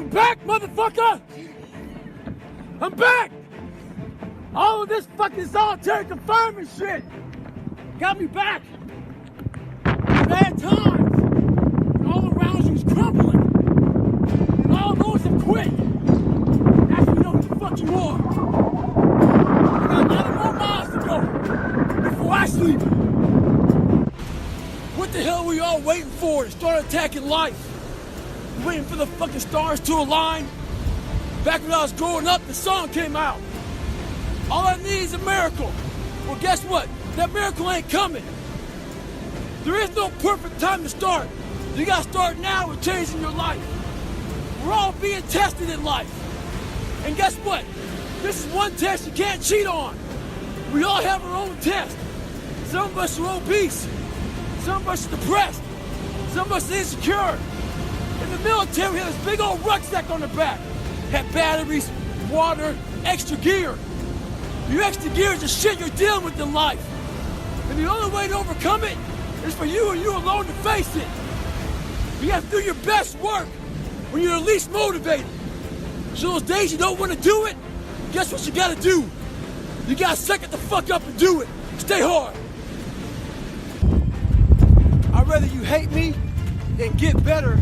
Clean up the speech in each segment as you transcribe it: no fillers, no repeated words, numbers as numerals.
I'm back, motherfucker! I'm back! All of this fucking solitary confinement shit got me back. Bad times, and all around you is crumbling, and all those have quit. That's when you know who the fuck you are. I got 11 more miles to go before I sleep. What the hell were you all waiting for to start attacking life? Waiting for the fucking stars to align? Back when I was growing up, the song came out. All I need is a miracle. Well, guess what? That miracle ain't coming. There is no perfect time to start. You gotta start now with changing your life. We're all being tested in life. And guess what? This is one test you can't cheat on. We all have our own test. Some of us are obese. Some of us are depressed. Some of us are insecure. In the military, we had this big old rucksack on the back. Had batteries, water, extra gear. Your extra gear is the shit you're dealing with in life. And the only way to overcome it is for you and you alone to face it. You have to do your best work when you're least motivated. So those days you don't want to do it, guess what you gotta do? You gotta suck it the fuck up and do it. Stay hard. I'd rather you hate me and get better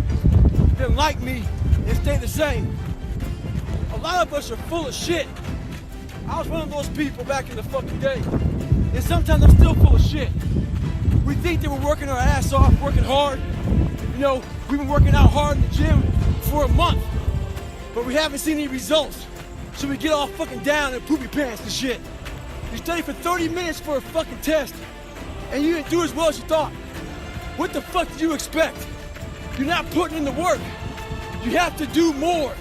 than like me and stay the same. A lot of us are full of shit. I was one of those people back in the fucking day. And sometimes I'm still full of shit. We think that we're working our ass off, working hard. You know, we've been working out hard in the gym for a month, but we haven't seen any results. So we get all fucking down and poopy pants and shit. You study for 30 minutes for a fucking test, and you didn't do as well as you thought. What the fuck did you expect? You're not putting in the work. You have to do more.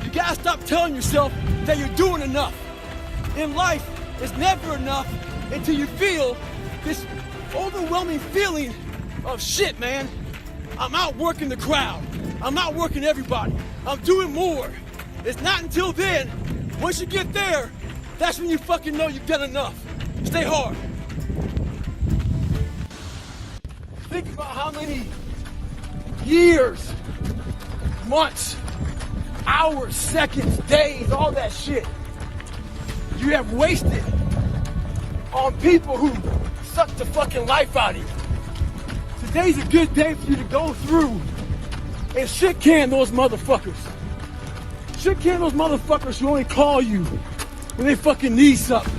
You gotta stop telling yourself that you're doing enough. In life, it's never enough until you feel this overwhelming feeling of shit, man. I'm outworking the crowd. I'm outworking everybody. I'm doing more. It's not until then, once you get there, that's when you fucking know you've done enough. Stay hard. Think about how many years, months, hours, seconds, days, all that shit you have wasted on people who suck the fucking life out of you. Today's a good day for you to go through and shit can those motherfuckers. Shit can those motherfuckers who only call you when they fucking need something.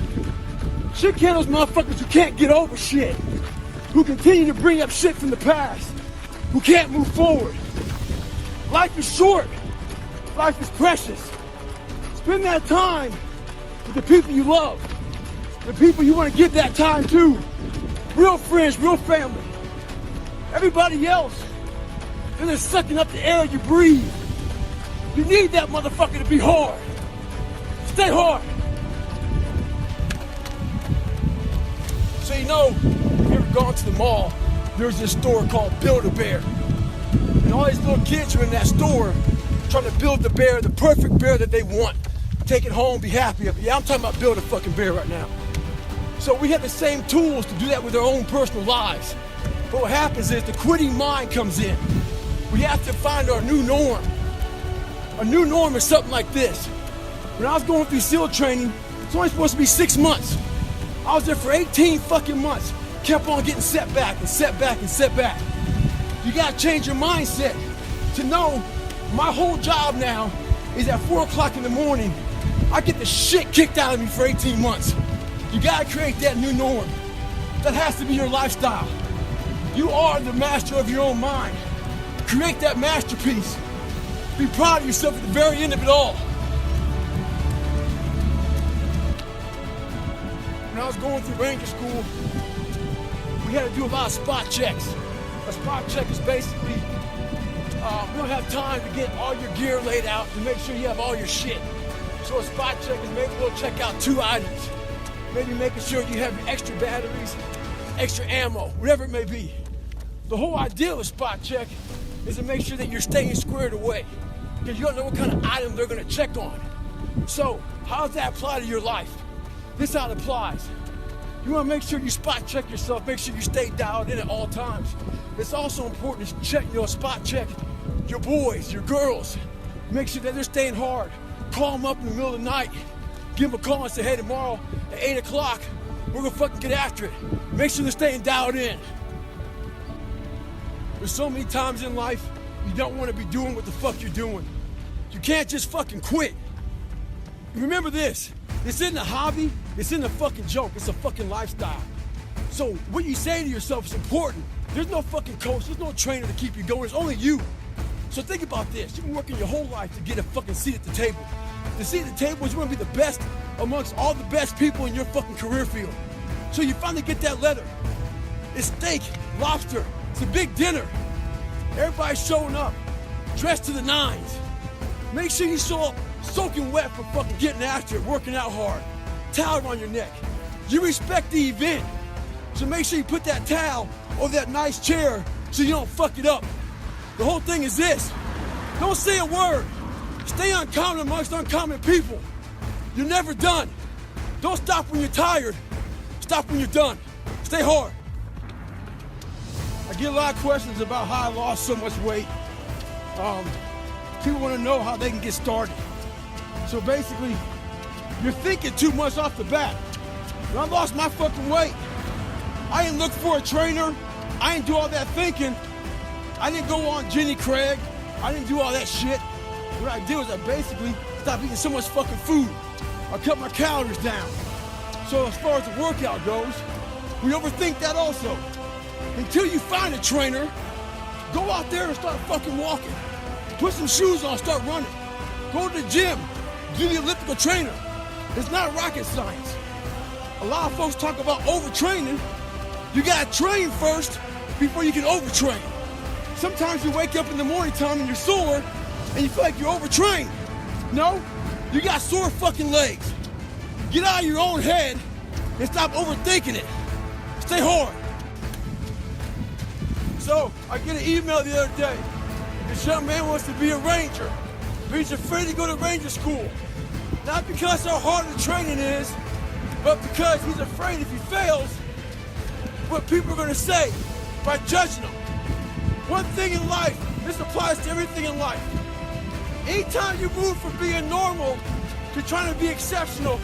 Shit can those motherfuckers who can't get over shit. Who continue to bring up shit from the past. Who can't move forward. Life is short. Life is precious. Spend that time with the people you love. The people you want to give that time to. Real friends, real family. Everybody else, they're just sucking up the air you breathe. You need that motherfucker to be hard. Stay hard. So you know, if you ever gone to the mall, there's this store called Build-A-Bear. And all these little kids are in that store trying to build the bear, the perfect bear that they want. Take it home, be happy of it. Yeah, I'm talking about build a fucking bear right now. So we have the same tools to do that with our own personal lives. But what happens is the quitting mind comes in. We have to find our new norm. A new norm is something like this. When I was going through SEAL training, it's only supposed to be 6 months. I was there for 18 fucking months. Kept on getting set back and set back and set back. You gotta change your mindset to know my whole job now is at 4 o'clock in the morning. I get the shit kicked out of me for 18 months. You gotta create that new norm. That has to be your lifestyle. You are the master of your own mind. Create that masterpiece. Be proud of yourself at the very end of it all. When I was going through Ranger School, we had to do a lot of spot checks. A spot check is basically, we don't have time to get all your gear laid out to make sure you have all your shit. So a spot check is maybe we'll check out 2 items. Maybe making sure you have extra batteries, extra ammo, whatever it may be. The whole idea of a spot check is to make sure that you're staying squared away, because you don't know what kind of item they're going to check on. So how does that apply to your life? This is how it applies. You want to make sure you spot check yourself, make sure you stay dialed in at all times. It's also important to check, spot check your boys, your girls, Make sure that they're staying hard. Call them up in the middle of the night. Give them a call and say, hey, tomorrow at 8 o'clock, we're gonna fucking get after it. Make sure they're staying dialed in. There's so many times in life you don't want to be doing what the fuck you're doing. You can't just fucking quit. Remember this isn't a hobby, this isn't a fucking joke, it's a fucking lifestyle. So what you say to yourself is important. There's no fucking coach, there's no trainer to keep you going, it's only you. So think about this, you've been working your whole life to get a fucking seat at the table. The seat at the table is you want to be the best amongst all the best people in your fucking career field. So you finally get that letter. It's steak, lobster, it's a big dinner. Everybody's showing up, dressed to the nines. Make sure you show up soaking wet from fucking getting after it, working out hard. Towel around your neck. You respect the event. So make sure you put that towel over that nice chair so you don't fuck it up. The whole thing is this. Don't say a word. Stay uncommon amongst uncommon people. You're never done. Don't stop when you're tired. Stop when you're done. Stay hard. I get a lot of questions about how I lost so much weight. People want to know how they can get started. So basically, you're thinking too much off the bat. When I lost my fucking weight, I didn't look for a trainer. I didn't do all that thinking. I didn't go on Jenny Craig. I didn't do all that shit. What I did was I basically stopped eating so much fucking food. I cut my calories down. So as far as the workout goes, we overthink that also. Until you find a trainer, go out there and start fucking walking. Put some shoes on, start running. Go to the gym, do the elliptical trainer. It's not rocket science. A lot of folks talk about overtraining. You gotta train first before you can overtrain. Sometimes you wake up in the morning time and you're sore and you feel like you're overtrained. No, you got sore fucking legs. Get out of your own head and stop overthinking it. Stay hard. So, I get an email the other day. This young man wants to be a ranger, but he's afraid to go to ranger school. Not because how hard the training is, but because he's afraid if he fails, what people are gonna say by judging him. One thing in life, this applies to everything in life. Anytime you move from being normal to trying to be exceptional,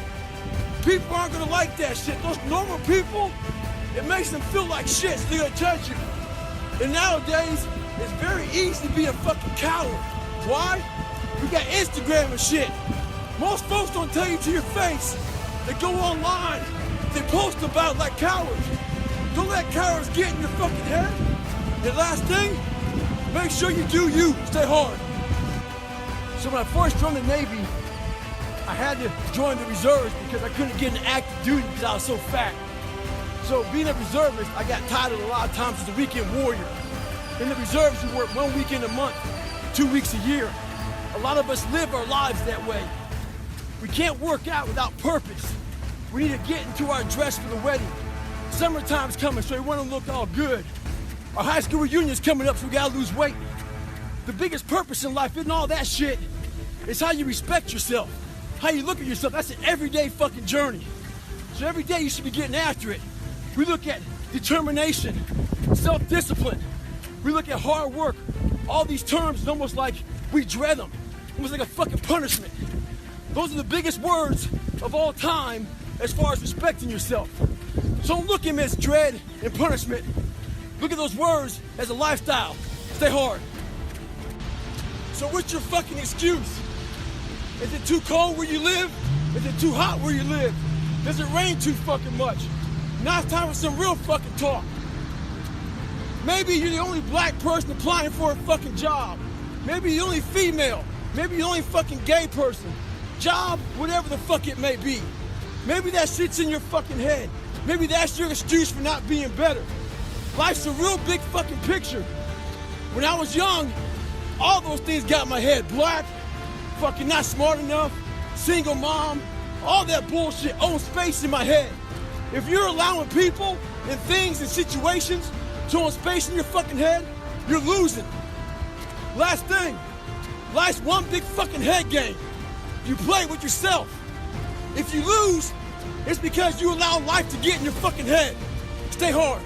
people aren't gonna like that shit. Those normal people, it makes them feel like shit, so they're gonna judge you. And nowadays, it's very easy to be a fucking coward. Why? We got Instagram and shit. Most folks don't tell you to your face. They go online, they post about it like cowards. Don't let cowards get in your fucking head. And last thing, make sure you do you. Stay hard. So when I first joined the Navy, I had to join the reserves because I couldn't get into active duty because I was so fat. So being a reservist, I got titled a lot of times as a weekend warrior. In the reserves, you work 1 weekend a month, 2 weeks a year. A lot of us live our lives that way. We can't work out without purpose. We need to get into our dress for the wedding. Summertime's coming, so we want to look all good. Our high school reunion's coming up, so we gotta lose weight. The biggest purpose in life isn't all that shit. It's how you respect yourself, how you look at yourself. That's an everyday fucking journey. So every day you should be getting after it. We look at determination, self-discipline. We look at hard work. All these terms, it's almost like we dread them. Almost like a fucking punishment. Those are the biggest words of all time as far as respecting yourself. So don't look at them as dread and punishment. Look at those words as a lifestyle. Stay hard. So what's your fucking excuse? Is it too cold where you live? Is it too hot where you live? Does it rain too fucking much? Now it's time for some real fucking talk. Maybe you're the only black person applying for a fucking job. Maybe you're the only female. Maybe you're the only fucking gay person. Job, whatever the fuck it may be. Maybe that shit's in your fucking head. Maybe that's your excuse for not being better. Life's a real big fucking picture. When I was young, all those things got in my head. Black, fucking not smart enough, single mom, all that bullshit owns space in my head. If you're allowing people and things and situations to own space in your fucking head, you're losing. Last thing, life's one big fucking head game. You play with yourself. If you lose, it's because you allow life to get in your fucking head. Stay hard.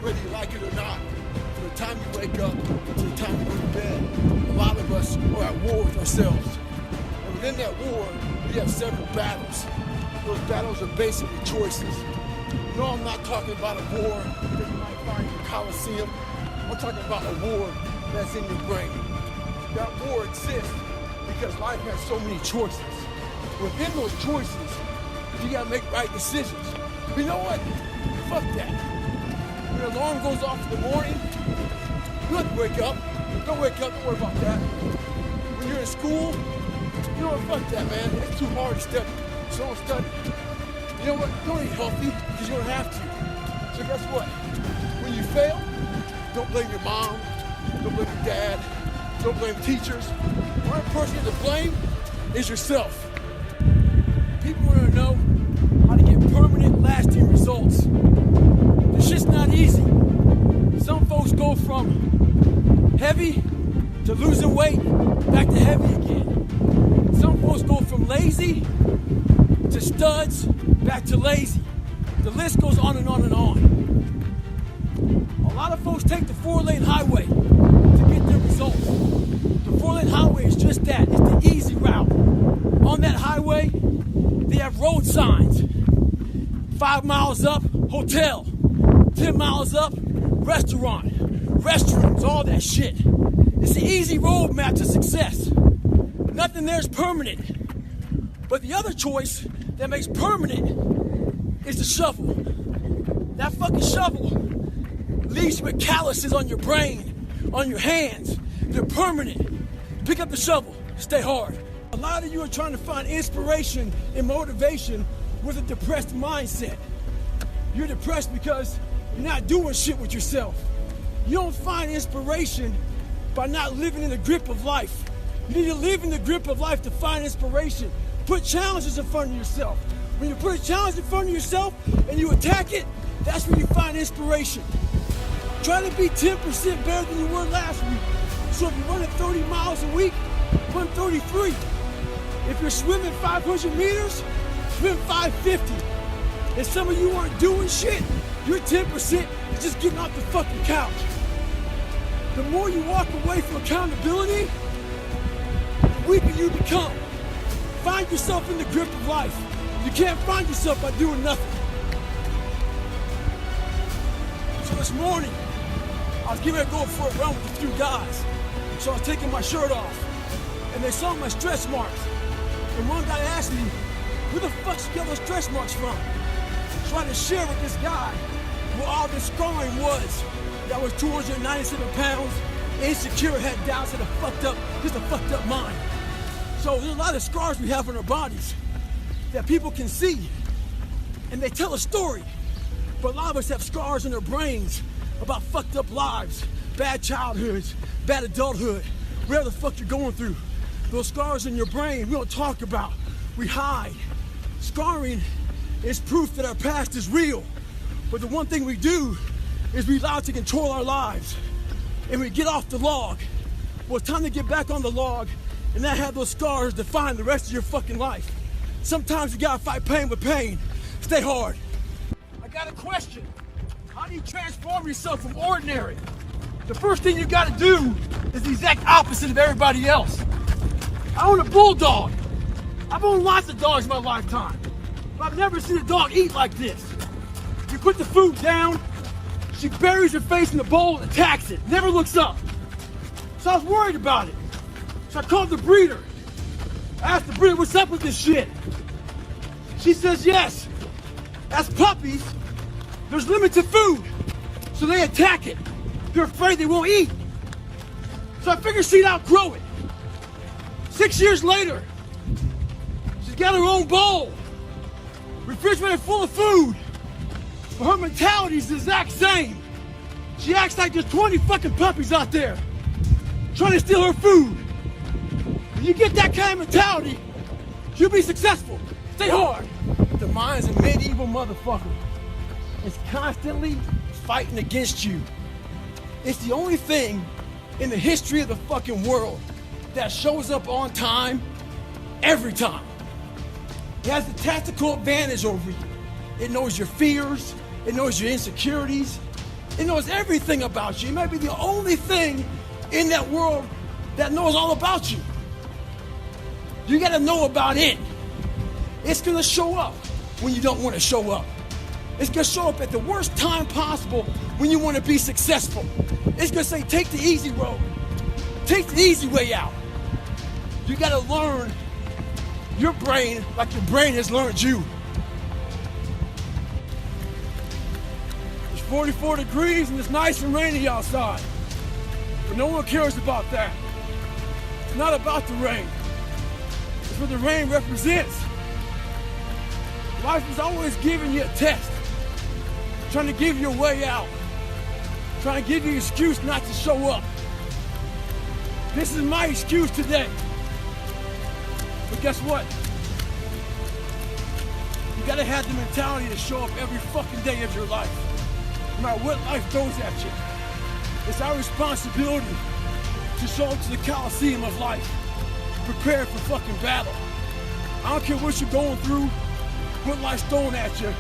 Whether you like it or not, from the time you wake up to the time you go to bed, a lot of us are at war with ourselves. And within that war, we have several battles. Those battles are basically choices. No, I'm not talking about a war that you might find in the Coliseum. I'm talking about a war that's in your brain. That war exists because life has so many choices. Within those choices, you gotta make right decisions. But you know what? Fuck that. When the alarm goes off in the morning, you don't have to wake up. Don't wake up, don't worry about that. When you're in school, you know what? Fuck that, man. It's too hard to study. So don't study. You know what? Don't eat healthy because you don't have to. So guess what? When you fail, don't blame your mom, don't blame your dad, don't blame teachers. The only person to blame is yourself. People want to know how to get permanent, lasting results. This shit's not easy. Some folks go from heavy to losing weight, back to heavy again. Some folks go from lazy to studs, back to lazy. The list goes on and on and on. A lot of folks take the 4-lane highway to get their results. The 4-lane highway is just that. It's the easy route. On that highway, they have road signs. 5 miles up, hotel. 10 miles up, restaurant. Restrooms, all that shit. It's the easy roadmap to success. Nothing there's permanent. But the other choice that makes permanent is the shovel. That fucking shovel leaves you with calluses on your brain, on your hands. They're permanent. Pick up the shovel, stay hard. A lot of you are trying to find inspiration and motivation with a depressed mindset. You're depressed because you're not doing shit with yourself. You don't find inspiration by not living in the grip of life. You need to live in the grip of life to find inspiration. Put challenges in front of yourself. When you put a challenge in front of yourself and you attack it, that's when you find inspiration. Try to be 10% better than you were last week. So if you're running 30 miles a week, run 33. If you're swimming 500 meters, swim 550. And some of you aren't doing shit, your 10% is just getting off the fucking couch. The more you walk away from accountability, the weaker you become. Find yourself in the grip of life. You can't find yourself by doing nothing. So this morning, I was getting ready to go for a run with a few guys. So I was taking my shirt off, and they saw my stretch marks. And one guy asked me, where the fuck you get those stretch marks from? Trying to share with this guy where all this scarring was. That was 297 pounds, insecure, had doubts, had just a fucked up mind. So there's a lot of scars we have on our bodies that people can see, and they tell a story. But a lot of us have scars in our brains about fucked up lives, bad childhoods, bad adulthood, whatever the fuck you're going through. Those scars in your brain, we don't talk about, we hide. Scarring is proof that our past is real. But the one thing we do is we allow it to control our lives. And we get off the log. Well, it's time to get back on the log and not have those scars define the rest of your fucking life. Sometimes you gotta fight pain with pain. Stay hard. I got a question. How do you transform yourself from ordinary? The first thing you gotta do is the exact opposite of everybody else. I own a bulldog. I've owned lots of dogs in my lifetime. But I've never seen a dog eat like this. You put the food down, she buries her face in the bowl and attacks it. Never looks up. So I was worried about it. So I called the breeder. I asked the breeder, what's up with this shit? She says, yes, as puppies, there's limited food. So they attack it. They're afraid they won't eat. So I figured she'd outgrow it. 6 years later, she's got her own bowl. Refrigerator full of food. But her mentality's the exact same. She acts like there's 20 fucking puppies out there trying to steal her food. When you get that kind of mentality, you'll be successful. Stay hard. The mind's a medieval motherfucker. It's constantly fighting against you. It's the only thing in the history of the fucking world that shows up on time every time. It has the tactical advantage over you. It knows your fears. It knows your insecurities. It knows everything about you. It might be the only thing in that world that knows all about you. You gotta know about it. It's gonna show up when you don't wanna show up. It's gonna show up at the worst time possible when you wanna be successful. It's gonna say, take the easy road. Take the easy way out. You gotta learn your brain like your brain has learned you. It's 44 degrees and it's nice and rainy outside. But no one cares about that. It's not about the rain. It's what the rain represents. Life is always giving you a test. Trying to give you a way out. Trying to give you an excuse not to show up. This is my excuse today. But guess what? You gotta have the mentality to show up every fucking day of your life. No matter what life throws at you. It's our responsibility to show up to the Coliseum of life. Prepared for fucking battle. I don't care what you're going through, what life's throwing at you.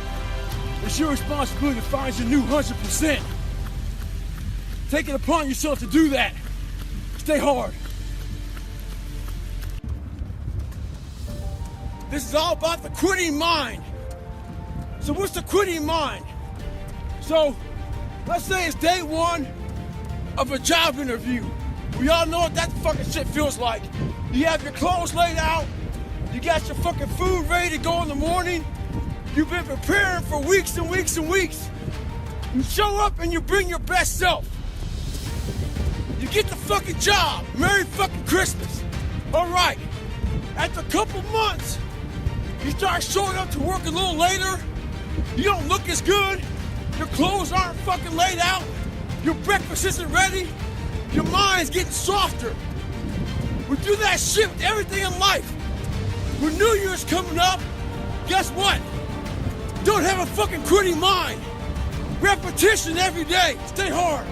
It's your responsibility to find your new 100%. Take it upon yourself to do that. Stay hard. This is all about the quitting mind. So what's the quitting mind? So let's say it's day one of a job interview. We all know what that fucking shit feels like. You have your clothes laid out. You got your fucking food ready to go in the morning. You've been preparing for weeks and weeks and weeks. You show up and you bring your best self. You get the fucking job. Merry fucking Christmas. All right. After a couple months, you start showing up to work a little later. You don't look as good. Your clothes aren't fucking laid out. Your breakfast isn't ready. Your mind's getting softer. We do that shit with everything in life. When New Year's coming up, guess what? Don't have a fucking quitting mind. Repetition every day. Stay hard.